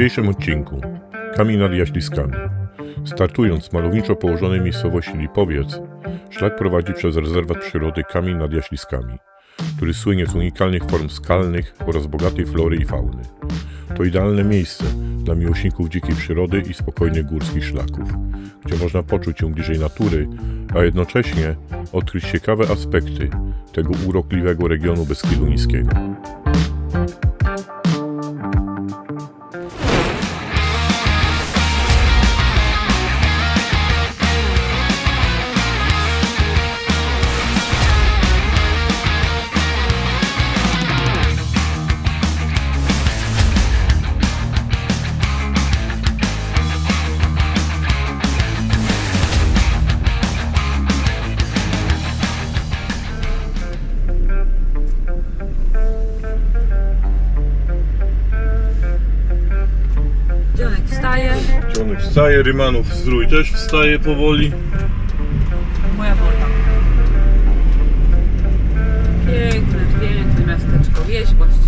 dzisiejszym odcinku Kamień nad Jaśliskami. Startując z malowniczo położonej miejscowości Lipowiec, szlak prowadzi przez rezerwat przyrody Kamień nad Jaśliskami, który słynie z unikalnych form skalnych oraz bogatej flory i fauny. To idealne miejsce dla miłośników dzikiej przyrody i spokojnych górskich szlaków, gdzie można poczuć się bliżej natury, a jednocześnie odkryć ciekawe aspekty tego urokliwego regionu Beskidu Niskiego. Dzionek wstaje, Rymanów Zdrój też wstaje powoli. Moja wola. Piękne miasteczko, wieś właściwie.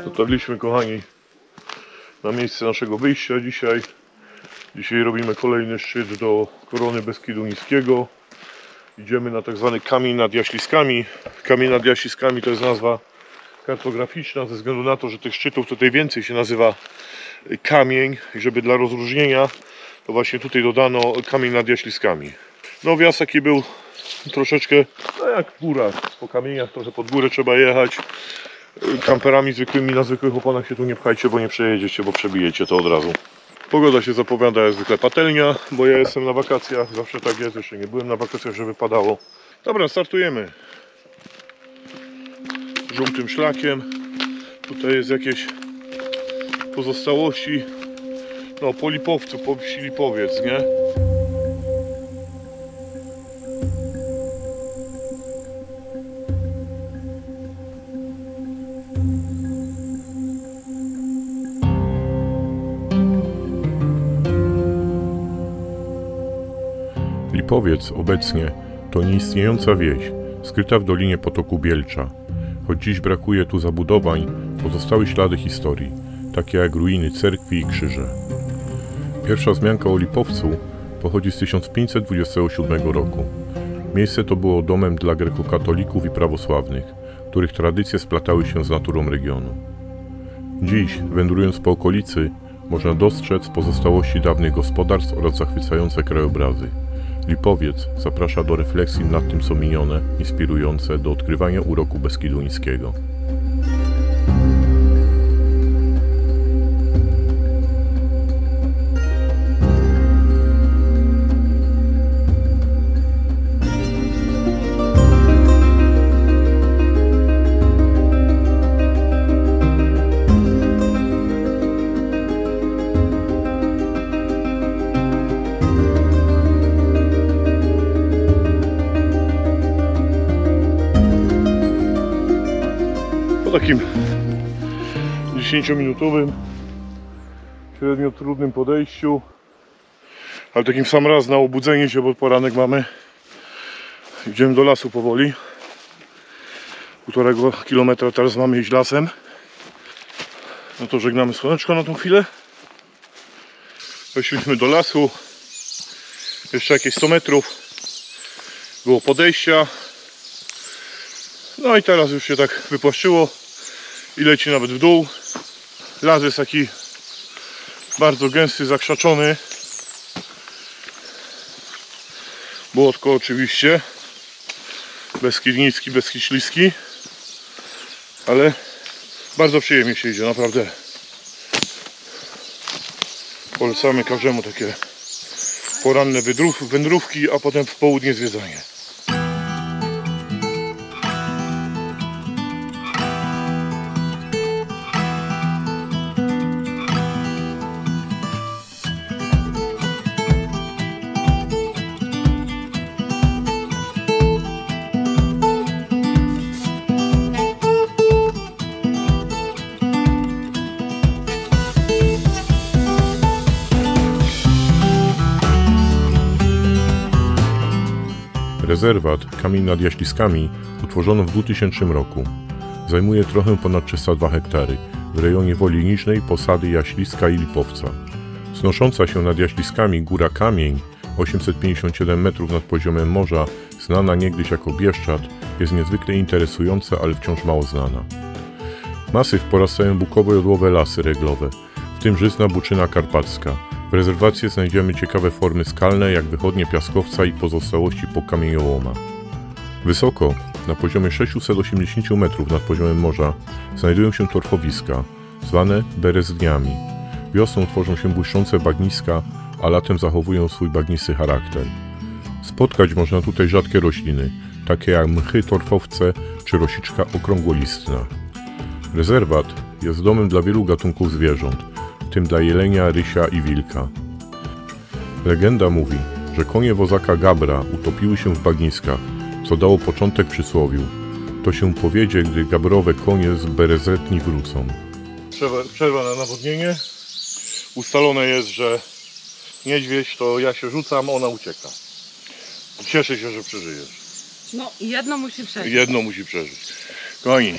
Dotarliśmy, kochani, na miejsce naszego wyjścia dzisiaj. Dzisiaj robimy kolejny szczyt do korony Beskidu Niskiego. Idziemy na tak zwany Kamień nad Jaśliskami. Kamień nad Jaśliskami to jest nazwa kartograficzna, ze względu na to, że tych szczytów tutaj więcej się nazywa kamień. I żeby dla rozróżnienia, to właśnie tutaj dodano Kamień nad Jaśliskami. No wjazd taki był troszeczkę, no jak w górach, po kamieniach trochę pod górę trzeba jechać. Kamperami zwykłymi na zwykłych oponach się tu nie pchajcie, bo nie przejedziecie, bo przebijecie to od razu. Pogoda się zapowiada jak zwykle patelnia, bo ja jestem na wakacjach, zawsze tak jest, jeszcze nie byłem na wakacjach, żeby padało. Dobra, startujemy. Żółtym szlakiem. Tutaj jest jakieś pozostałości, no po Lipowcu, po wsi Lipowiec, nie? Lipowiec obecnie to nieistniejąca wieś, skryta w dolinie potoku Bielcza. Choć dziś brakuje tu zabudowań, pozostały ślady historii, takie jak ruiny cerkwi i krzyże. Pierwsza wzmianka o Lipowcu pochodzi z 1527 roku. Miejsce to było domem dla grekokatolików i prawosławnych, których tradycje splatały się z naturą regionu. Dziś, wędrując po okolicy, można dostrzec pozostałości dawnych gospodarstw oraz zachwycające krajobrazy. Lipowiec zaprasza do refleksji nad tym, co minione, inspirujące do odkrywania uroku Beskidu Niskiego. Po takim 10-minutowym, średnio trudnym podejściu, ale takim sam raz na obudzenie się, bo poranek mamy. Idziemy do lasu powoli. 1,5 kilometra teraz mamy iść lasem. No to żegnamy słoneczko na tą chwilę. Weszliśmy do lasu. Jeszcze jakieś 100 metrów było podejścia. No i teraz już się tak wypłaszczyło i leci nawet w dół. Las jest taki bardzo gęsty, zakrzaczony. Błotko oczywiście. Beskid Niski, Beskid Śliski. Ale bardzo przyjemnie się idzie, naprawdę. Polecamy każdemu takie poranne wędrówki, a potem w południe zwiedzanie. Rezerwat Kamień nad Jaśliskami utworzono w 2000 roku. Zajmuje trochę ponad 302 hektary w rejonie Wolinicznej, Posady, Jaśliska i Lipowca. Wznosząca się nad Jaśliskami góra Kamień, 857 metrów nad poziomem morza, znana niegdyś jako Bieszczad, jest niezwykle interesująca, ale wciąż mało znana. Masyw porastają bukowo-jodłowe lasy reglowe, w tym żyzna buczyna karpacka. W rezerwacji znajdziemy ciekawe formy skalne, jak wychodnie piaskowca i pozostałości po kamieniołomach. Wysoko, na poziomie 680 metrów nad poziomem morza, znajdują się torfowiska, zwane berezdniami. Wiosną tworzą się błyszczące bagniska, a latem zachowują swój bagnisty charakter. Spotkać można tutaj rzadkie rośliny, takie jak mchy torfowce czy rosiczka okrągłolistna. Rezerwat jest domem dla wielu gatunków zwierząt, w tym dla jelenia, rysia i wilka. Legenda mówi, że konie wozaka Gabra utopiły się w bagniskach, co dało początek przysłowiu. To się powiedzie, gdy gabrowe konie z berezdni wrócą. Przerwa na nawodnienie. Ustalone jest, że niedźwiedź to ja się rzucam, ona ucieka. Cieszę się, że przeżyjesz. No, jedno musi przeżyć. Jedno musi przeżyć. Kochani,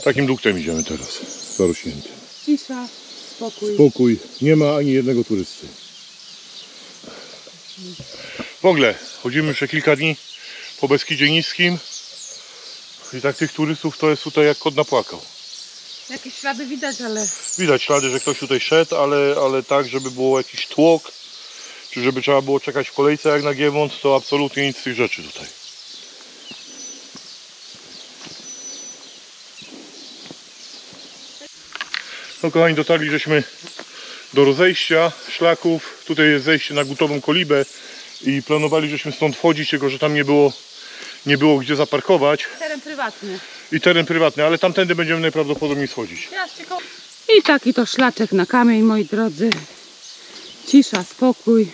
takim duktem idziemy teraz, zarośniętym. Cisza, spokój. Spokój, nie ma ani jednego turysty. W ogóle, chodzimy już kilka dni po Beskidzie Niskim i tak tych turystów to jest tutaj jak kot napłakał. Jakieś ślady widać, ale... Widać ślady, że ktoś tutaj szedł, ale tak, żeby było jakiś tłok, czy żeby trzeba było czekać w kolejce jak na Giewont, to absolutnie nic z tych rzeczy tutaj. No kochani, dotarli żeśmy do rozejścia szlaków. Tutaj jest zejście na Gutową Kolibę i planowali żeśmy stąd wchodzić, tylko że tam nie było gdzie zaparkować. Teren prywatny. I teren prywatny, ale tamtędy będziemy najprawdopodobniej schodzić. I taki to szlaczek na kamień, moi drodzy. Cisza, spokój.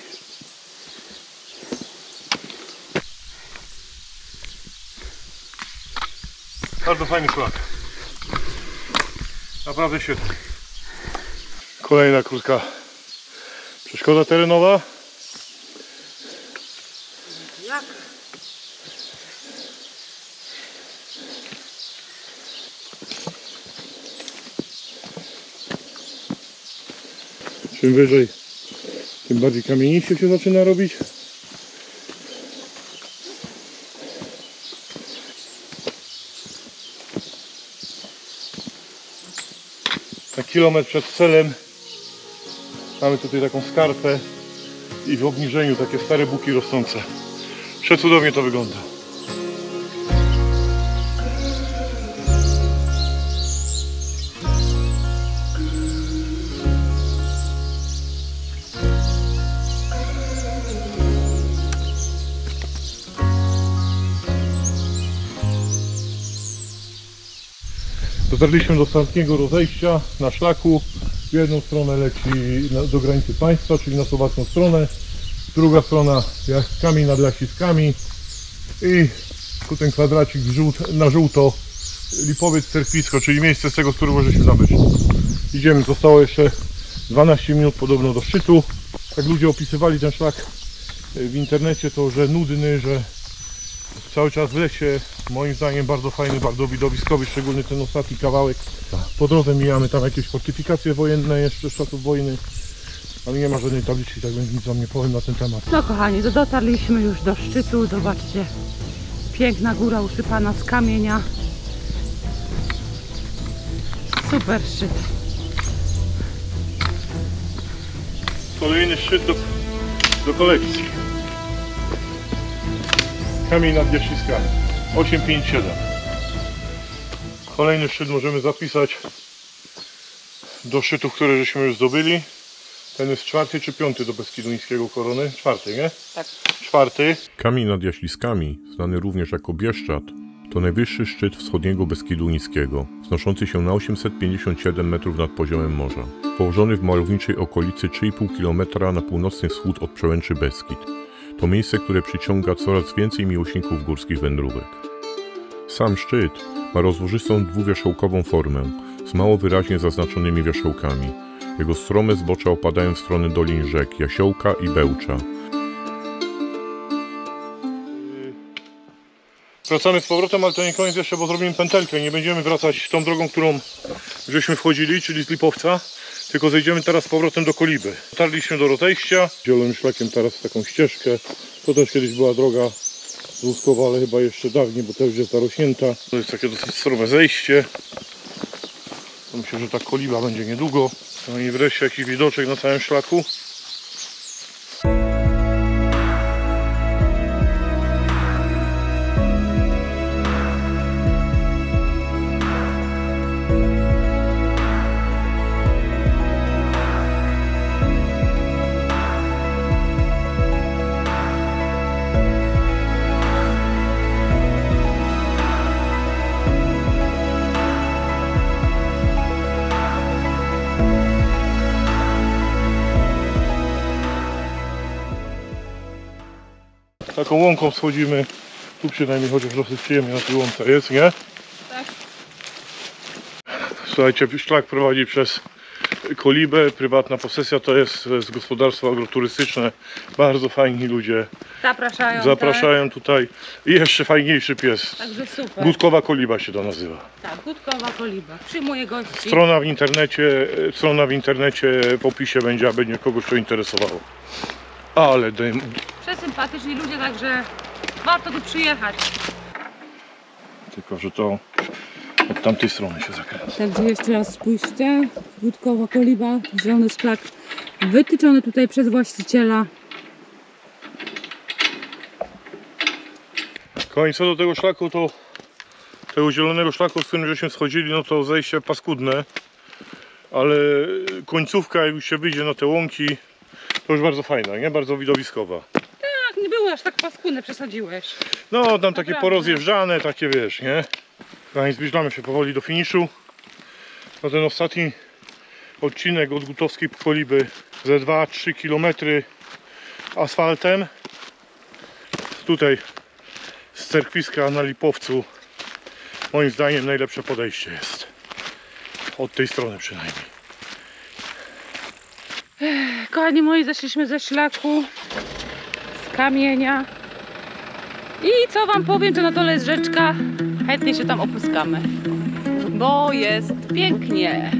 Bardzo fajny szlak. Naprawdę świetny. Kolejna krótka przeszkoda terenowa. Jak? Czym wyżej, tym bardziej kamieniście się zaczyna robić. Na kilometr przed celem mamy tutaj taką skarpę i w obniżeniu takie stare buki rosnące. Przecudownie to wygląda. Dotarliśmy do ostatniego rozejścia na szlaku. W jedną stronę leci do granicy państwa, czyli na słowacką stronę. Druga strona Kamień nad Jaśliskami. I tu ten kwadracik na żółto Lipowiec Cerkwisko, czyli miejsce z tego, z którego żeśmy nabyli. Idziemy, zostało jeszcze 12 minut podobno do szczytu. Jak ludzie opisywali ten szlak w internecie, to że nudny, że cały czas w lesie. Moim zdaniem bardzo fajny, bardzo widowiskowy, szczególnie ten ostatni kawałek. Po drodze mijamy tam jakieś fortyfikacje wojenne jeszcze z czasów wojny, ale nie ma żadnej tabliczki, tak więc nic wam nie powiem na ten temat. No kochani, dotarliśmy już do szczytu. Zobaczcie, piękna góra usypana z kamienia. Super szczyt. Kolejny szczyt do kolekcji. Kamień nad Jaśliskami 857. Kolejny szczyt możemy zapisać do szczytów, które żeśmy już zdobyli. Ten jest 4. czy 5. do Beskidu Niskiego Korony? 4, nie? Tak. 4. Kamień nad Jaśliskami, znany również jako Bieszczad, to najwyższy szczyt wschodniego Beskidu Niskiego, wznoszący się na 857 metrów nad poziomem morza. Położony w malowniczej okolicy 3,5 km na północny wschód od przełęczy Beskid. To miejsce, które przyciąga coraz więcej miłośników górskich wędrówek. Sam szczyt ma rozłożystą dwuwierzchołkową formę z mało wyraźnie zaznaczonymi wierzchołkami. Jego strome zbocza opadają w stronę dolin rzek Jasiołka i Bełcza. Wracamy z powrotem, ale to nie koniec jeszcze, bo zrobimy pętelkę. Nie będziemy wracać tą drogą, którą żeśmy wchodzili, czyli z Lipowca, tylko zejdziemy teraz z powrotem do Koliby. Dotarliśmy do rozejścia. Zielonym szlakiem teraz taką ścieżkę. To też kiedyś była droga wózkowa, ale chyba jeszcze dawniej, bo to już jest zarośnięta. To jest takie dosyć strome zejście. To myślę, że ta Koliba będzie niedługo. No i wreszcie jakiś widoczek na całym szlaku. Taką łąką schodzimy. Tu przynajmniej chociaż dosyć przyjemnie na tej łące jest, nie? Tak. Słuchajcie, szlak prowadzi przez Kolibę. Prywatna posesja to jest z gospodarstwo agroturystyczne. Bardzo fajni ludzie. Zapraszają tutaj. I jeszcze fajniejszy pies. Także super. Gutkowa Koliba się to nazywa. Tak, Gutkowa Koliba. Przyjmuje gości. Strona w internecie w opisie będzie, aby kogoś to interesowało. Ale dym. Przesympatyczni ludzie, także warto tu przyjechać. Tylko, że to od tamtej strony się zakręca. Także jeszcze raz spójrzcie. Gutkowa Koliba, zielony szlak wytyczony tutaj przez właściciela. Co do tego szlaku, to tego zielonego szlaku, z którym żeśmy schodzili, no to zejście paskudne. Ale końcówka, jak już się wyjdzie na te łąki, to już bardzo fajna, nie? Bardzo widowiskowa. Tak, nie było aż tak paskudne, przesadziłeś. No, tam takie Naprawdę. porozjeżdżane, takie wiesz, nie? Kochani, zbliżamy się powoli do finiszu. Na ten ostatni odcinek od Gutowskiej po Koliby ze 2-3 km asfaltem. Tutaj z Cerkwiska na Lipowcu moim zdaniem najlepsze podejście jest. Od tej strony przynajmniej. Kochani moi, zeszliśmy ze szlaku, z kamienia. I co wam powiem, to na dole jest rzeczka. Chętnie się tam opuskamy, bo jest pięknie.